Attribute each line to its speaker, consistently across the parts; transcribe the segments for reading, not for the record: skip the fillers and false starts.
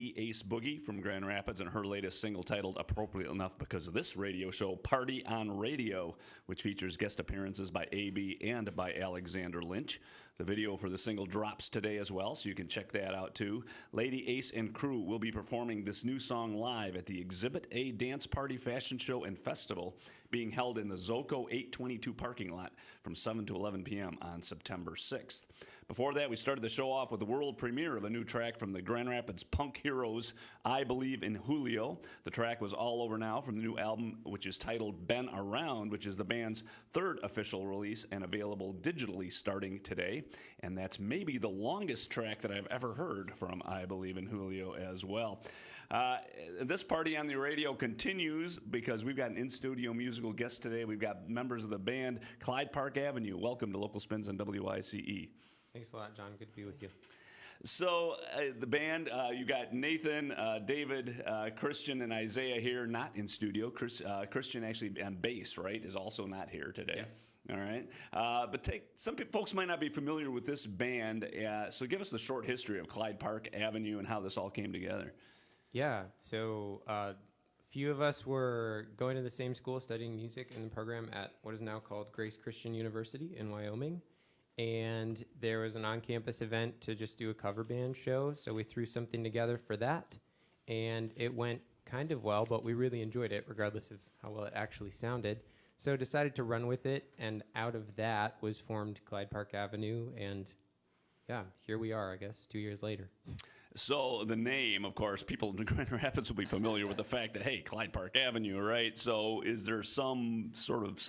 Speaker 1: Ace Boogie from Grand Rapids and her latest single titled Appropriate Enough Because of This Radio Show, Party on Radio, which features guest appearances by AB and by Alexander Lynch. The video for the single drops today as well, so you can check that out too. Lady Ace and crew will be performing this new song live at the Exhibit A Dance Party Fashion Show and Festival being held in the Zoco 822 parking lot from 7 to 11 p.m. on September 6th. Before that, we started the show off with the world premiere of a new track from the Grand Rapids punk heroes, I Believe in Julio. The track was All Over Now from the new album, which is titled Been Around, which is the band's third official release and available digitally starting today. And that's maybe the longest track that I've ever heard from I Believe in Julio as well. This party on the radio continues because we've got an in-studio musical guest today. We've got members of the band Clyde Park Avenue. Welcome to Local Spins on WYCE.
Speaker 2: Thanks a lot, John. Good to be with you.
Speaker 1: So the band, you got Nathan, David, Christian, and Isaiah here, not in studio. Christian actually on bass, right, is also not here today.
Speaker 2: Yes.
Speaker 1: All right. But some folks might not be familiar with this band, so give us the short history of Clyde Park Avenue and how this all came together.
Speaker 2: Yeah. So a few of us were going to the same school studying music in the program at what is now called Grace Christian University in Wyoming. And there was an on-campus event to just do a cover band show, so we threw something together for that, and it went kind of well, but we really enjoyed it, regardless of how well it actually sounded. So decided to run with it, and out of that was formed Clyde Park Avenue, and yeah, here we are, I guess, 2 years later.
Speaker 1: So the name, of course, people in Grand Rapids will be familiar with the fact that, hey, Clyde Park Avenue, right? So is there some sort of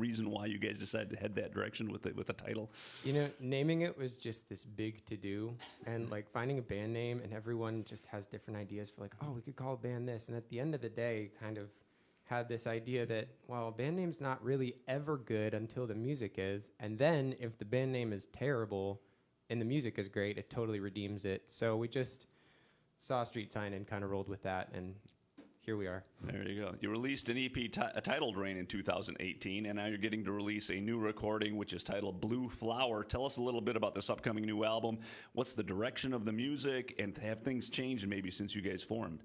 Speaker 1: reason why you guys decided to head that direction with the title?
Speaker 2: You know, naming it was just this big to-do, and like finding a band name, and everyone just has different ideas for like, oh, we could call a band this. And at the end of the day, kind of had this idea that, well, a band name's not really ever good until the music is. And then if the band name is terrible and the music is great, it totally redeems it. So we just saw a street sign and kind of rolled with that, and here we are.
Speaker 1: There you go. You released an EP titled Rain in 2018, and now you're getting to release a new recording, which is titled Blue Flower. Tell us a little bit about this upcoming new album. What's the direction of the music, and have things changed maybe since you guys formed?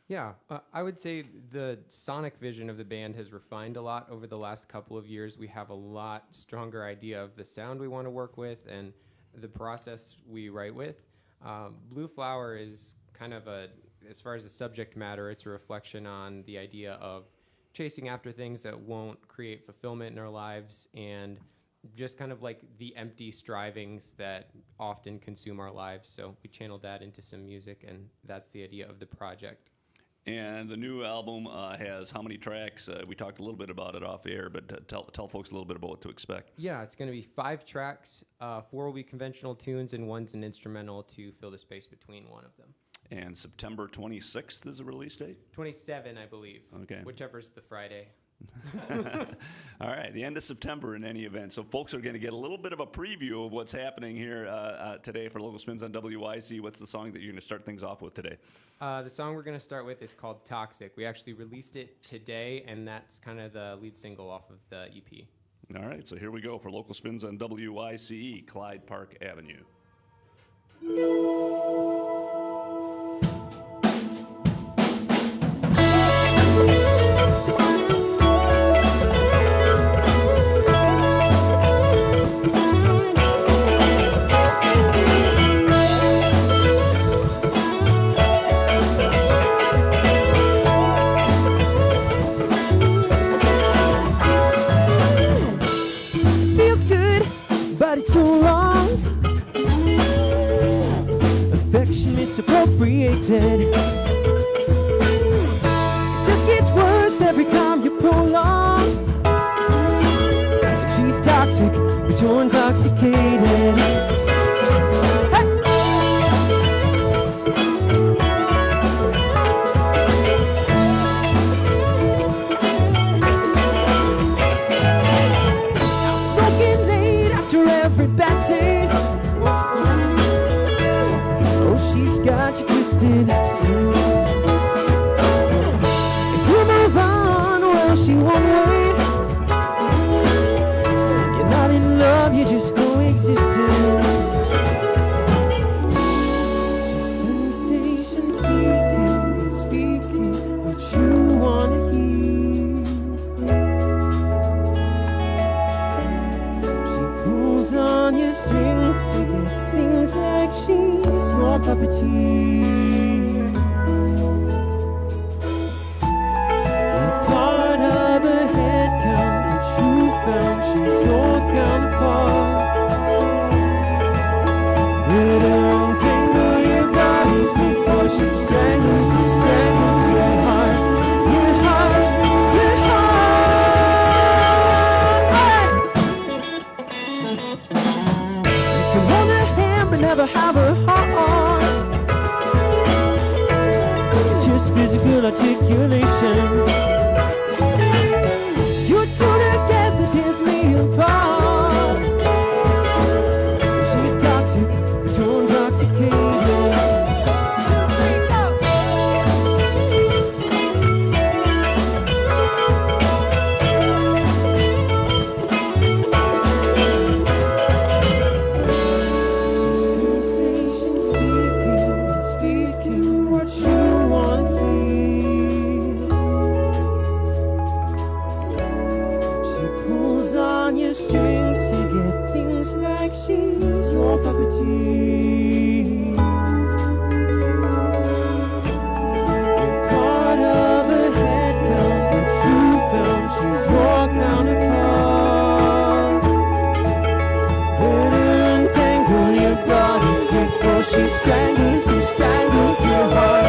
Speaker 2: Yeah, I would say the sonic vision of the band has refined a lot over the last couple of years. We have a lot stronger idea of the sound we want to work with and the process we write with. Blue Flower is kind of as far as the subject matter, it's a reflection on the idea of chasing after things that won't create fulfillment in our lives and just kind of like the empty strivings that often consume our lives. So we channeled that into some music, and that's the idea of the project.
Speaker 1: And the new album has how many tracks? We talked a little bit about it off air, but tell folks a little bit about what to expect.
Speaker 2: Yeah, it's going to be 5 tracks. 4 will be conventional tunes, and 1's an instrumental to fill the space between one of them.
Speaker 1: And September 26th is the release date?
Speaker 2: 27, I believe. Okay. Whichever's the Friday.
Speaker 1: All right, the end of September in any event. So folks are going to get a little bit of a preview of what's happening here today for Local Spins on WYCE. What's the song that you're going to start things off with today?
Speaker 2: The song we're going to start with is called Toxic. We actually released it today, and that's kind of the lead single off of the EP.
Speaker 1: All right, so here we go for Local Spins on WYCE, Clyde Park Avenue. Misappropriated. It just gets worse every time you prolong. She's toxic, but you're intoxicated. Hey! I'm smoking late after every bad day. She's got you twisted. If you move on, well, she won't wait. You're not in love, you're just coexisting.
Speaker 3: this physical articulation. You two together tears me apart. She's toxic, too intoxicated. Strings to get things like she's your property. Part of a head count, but you found she's your counterpart. Better untangle your bodies before she strangles your heart.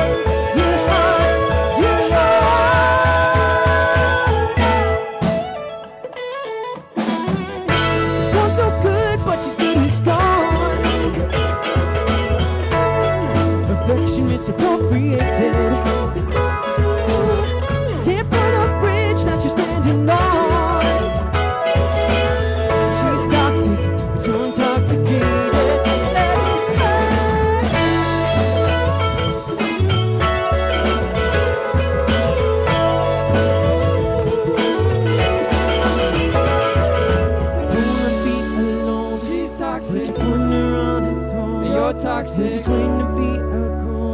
Speaker 3: Misappropriated. Can't burn a bridge that you're standing on. She's toxic, too intoxicated. Don't wanna be alone. She's toxic, but you're putting her on a throne. You're toxic, just waiting to be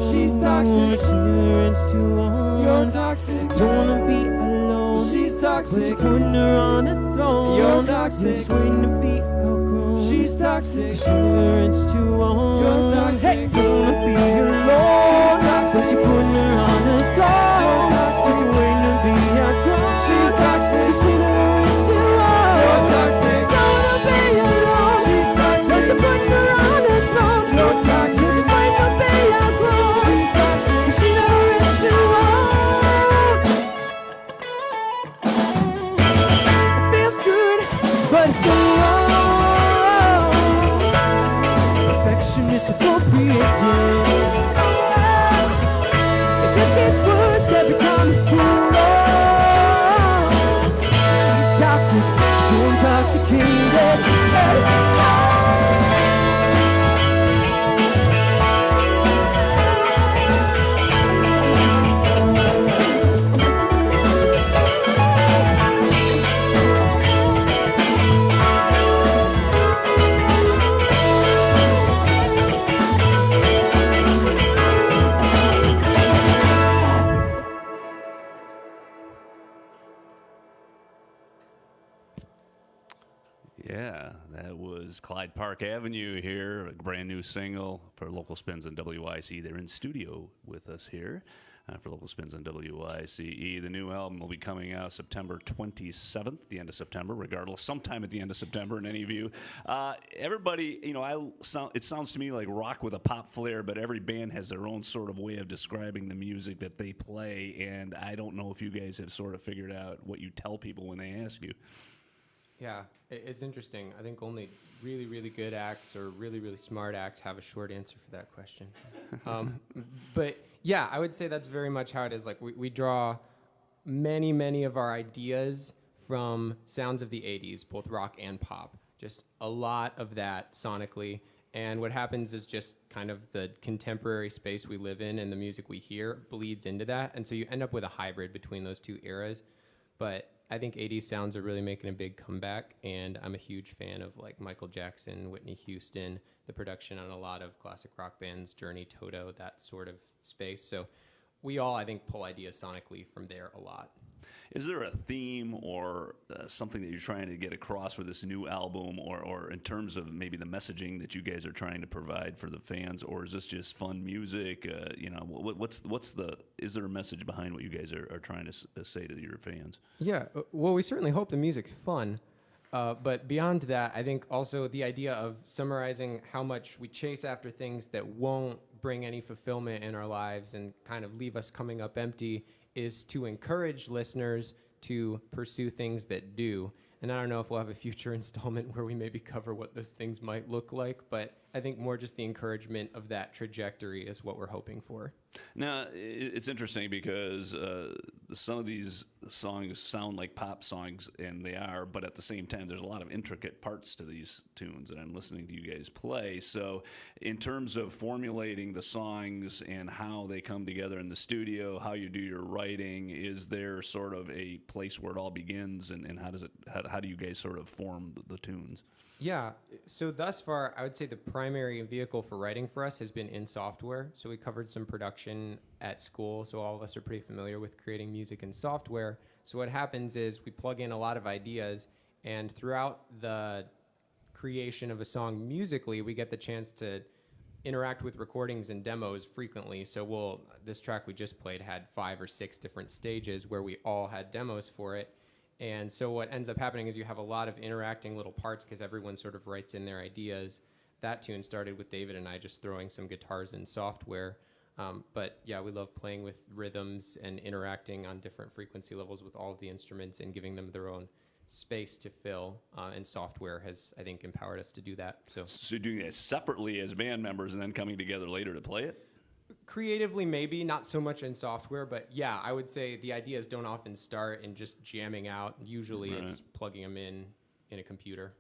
Speaker 3: she's toxic. She never ends to one. You're toxic. Don't wanna be alone. She's toxic. But you're putting her on a throne. You're toxic. Just waiting to be outgrown. She's toxic. She never ends to one. You're toxic. Hey, don't wanna be alone. She's toxic. But you're putting her on a throne. Just waiting to be outgrown. She's toxic. She never ends to one. You're toxic. Don't wanna be alone. She's toxic. But you're putting her on a throne. You're toxic. Just waiting to be outgrown. But it's so wrong. Affection is appropriated. It just gets worse every time you pull on. She's toxic, too intoxicated.
Speaker 1: Yeah, that was Clyde Park Avenue here, a brand new single for Local Spins on WYCE. They're in studio with us here for Local Spins on WYCE. The new album will be coming out September 27th, the end of September, regardless, sometime at the end of September in any view. Everybody, it sounds to me like rock with a pop flair, but every band has their own sort of way of describing the music that they play, and I don't know if you guys have sort of figured out what you tell people when they ask you.
Speaker 2: Yeah, it's interesting. I think only really, really good acts or really, really smart acts have a short answer for that question. But yeah, I would say that's very much how it is. Like we draw many, many of our ideas from sounds of the 80s, both rock and pop. Just a lot of that sonically. And what happens is just kind of the contemporary space we live in and the music we hear bleeds into that. And so you end up with a hybrid between those two eras. But I think 80s sounds are really making a big comeback, and I'm a huge fan of like Michael Jackson, Whitney Houston, the production on a lot of classic rock bands, Journey, Toto, that sort of space. So we all, I think, pull ideas sonically from there a lot.
Speaker 1: Is there a theme or something that you're trying to get across for this new album, or in terms of maybe the messaging that you guys are trying to provide for the fans, or is this just fun music? Is there a message behind what you guys are trying to say to your fans?
Speaker 2: Yeah, well, we certainly hope the music's fun. But beyond that, I think also the idea of summarizing how much we chase after things that won't bring any fulfillment in our lives and kind of leave us coming up empty is to encourage listeners to pursue things that do. And I don't know if we'll have a future installment where we maybe cover what those things might look like, but I think more just the encouragement of that trajectory is what we're hoping for.
Speaker 1: Now, it's interesting because some of these songs sound like pop songs, and they are, but at the same time, there's a lot of intricate parts to these tunes that I'm listening to you guys play. So in terms of formulating the songs and how they come together in the studio, how you do your writing, is there sort of a place where it all begins, and how do you guys sort of form the tunes?
Speaker 2: Yeah, so thus far, I would say the primary vehicle for writing for us has been in software. So we covered some production at school, so all of us are pretty familiar with creating music in software. So what happens is we plug in a lot of ideas, and throughout the creation of a song musically, we get the chance to interact with recordings and demos frequently. So this track we just played had 5 or 6 different stages where we all had demos for it. And so what ends up happening is you have a lot of interacting little parts because everyone sort of writes in their ideas. That tune started with David and I just throwing some guitars in software. But yeah, we love playing with rhythms and interacting on different frequency levels with all of the instruments and giving them their own space to fill. And software has, I think, empowered us to do that. So
Speaker 1: doing that separately as band members and then coming together later to play it?
Speaker 2: Creatively, maybe, not so much in software, but yeah, I would say the ideas don't often start in just jamming out. Usually it's plugging them in a computer.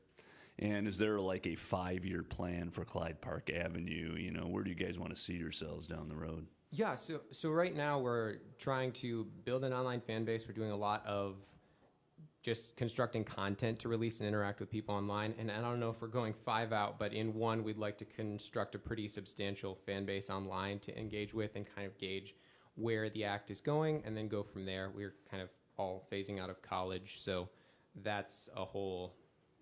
Speaker 1: And is there like a 5-year plan for Clyde Park Avenue? You know, where do you guys want to see yourselves down the road?
Speaker 2: Yeah, so right now we're trying to build an online fan base. We're doing a lot of just constructing content to release and interact with people online. And I don't know if we're going 5 out, but in 1, we'd like to construct a pretty substantial fan base online to engage with and kind of gauge where the act is going and then go from there. We're kind of all phasing out of college, so that's a whole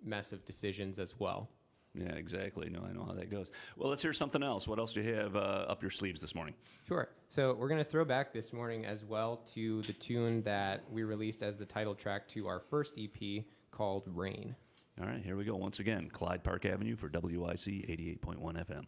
Speaker 2: mess of decisions as well.
Speaker 1: Yeah, exactly. No, I know how that goes. Well, let's hear something else. What else do you have up your sleeves this morning?
Speaker 2: Sure. So we're going to throw back this morning as well to the tune that we released as the title track to our first EP called Rain.
Speaker 1: All right, here we go. Once again, Clyde Park Avenue for WYCE 88.1 FM.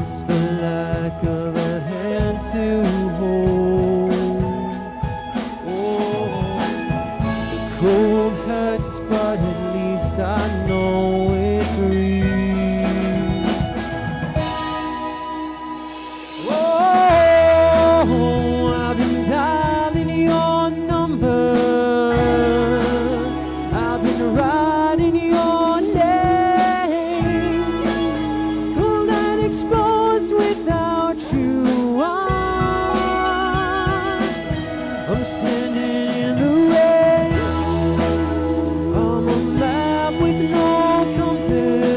Speaker 3: hands for lack of a hand to hold. Oh, the cold hurts, but at least I know it's real. Oh, I've been dialing your number. I've been writing your name. Cold and exposed without you. I'm standing in the rain. I'm a map with no compass.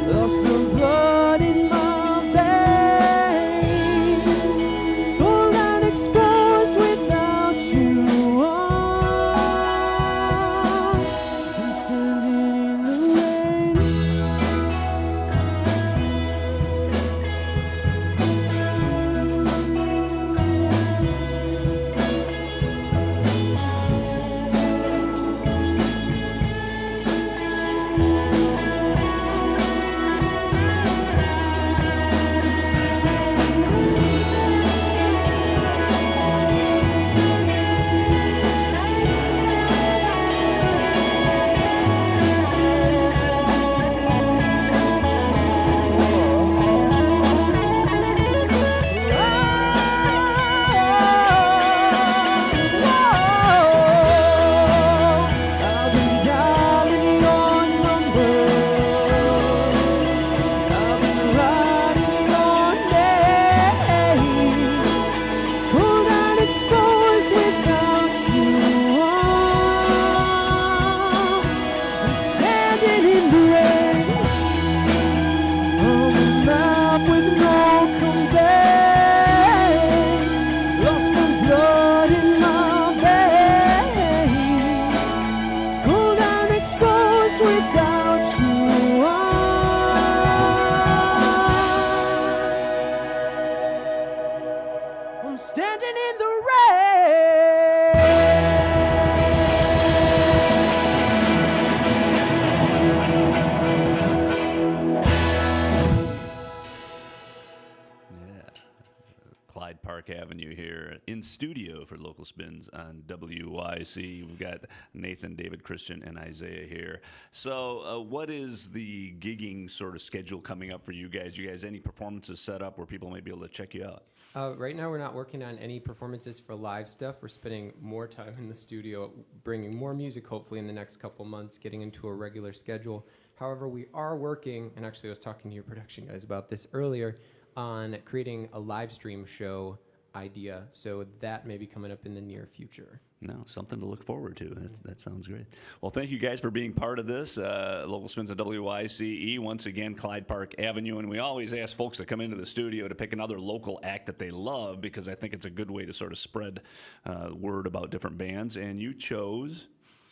Speaker 3: Lost the blood in my veins. Cold and exposed without you. I'm standing in the rain. I've been dialing your number. I've been writing your name. Cold and exposed without you. I'm standing in the rain. I'm a map with no compass. Lost from blood in my veins. Cold and exposed without you. I'm standing in the
Speaker 1: Yeah. Clyde Park Avenue here in studio for Local Spins on WYCE. We've got Nathan, David, Christian, and Isaiah here. So what is the gigging sort of schedule coming up for you guys? You guys, any performances set up where people may be able to check you out?
Speaker 2: Right now, we're not working on any performances for live stuff. We're spending more time in the studio, bringing more music, hopefully, in the next couple months, getting into a regular schedule. However, we are working, and actually I was talking to your production guys about this earlier, on creating a live stream show idea. So that may be coming up in the near future.
Speaker 1: No, something to look forward to. That sounds great. Well, thank you guys for being part of this. Local Spins at WYCE, once again, Clyde Park Avenue. And we always ask folks that come into the studio to pick another local act that they love, because I think it's a good way to sort of spread word about different bands. And you chose...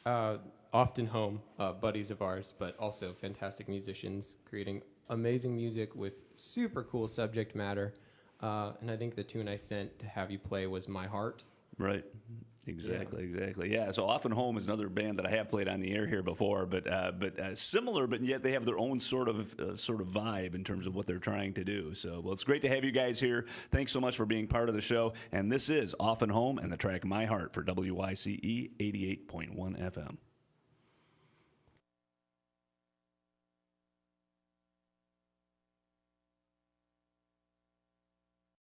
Speaker 2: Often Home, buddies of ours, but also fantastic musicians creating amazing music with super cool subject matter. And I think the tune I sent to have you play was My Heart.
Speaker 1: Right. Exactly. Yeah. So Often Home is another band that I have played on the air here before, but similar, but yet they have their own sort of vibe in terms of what they're trying to do. So, well, it's great to have you guys here. Thanks so much for being part of the show. And this is Often Home and the track My Heart for WYCE 88.1 FM.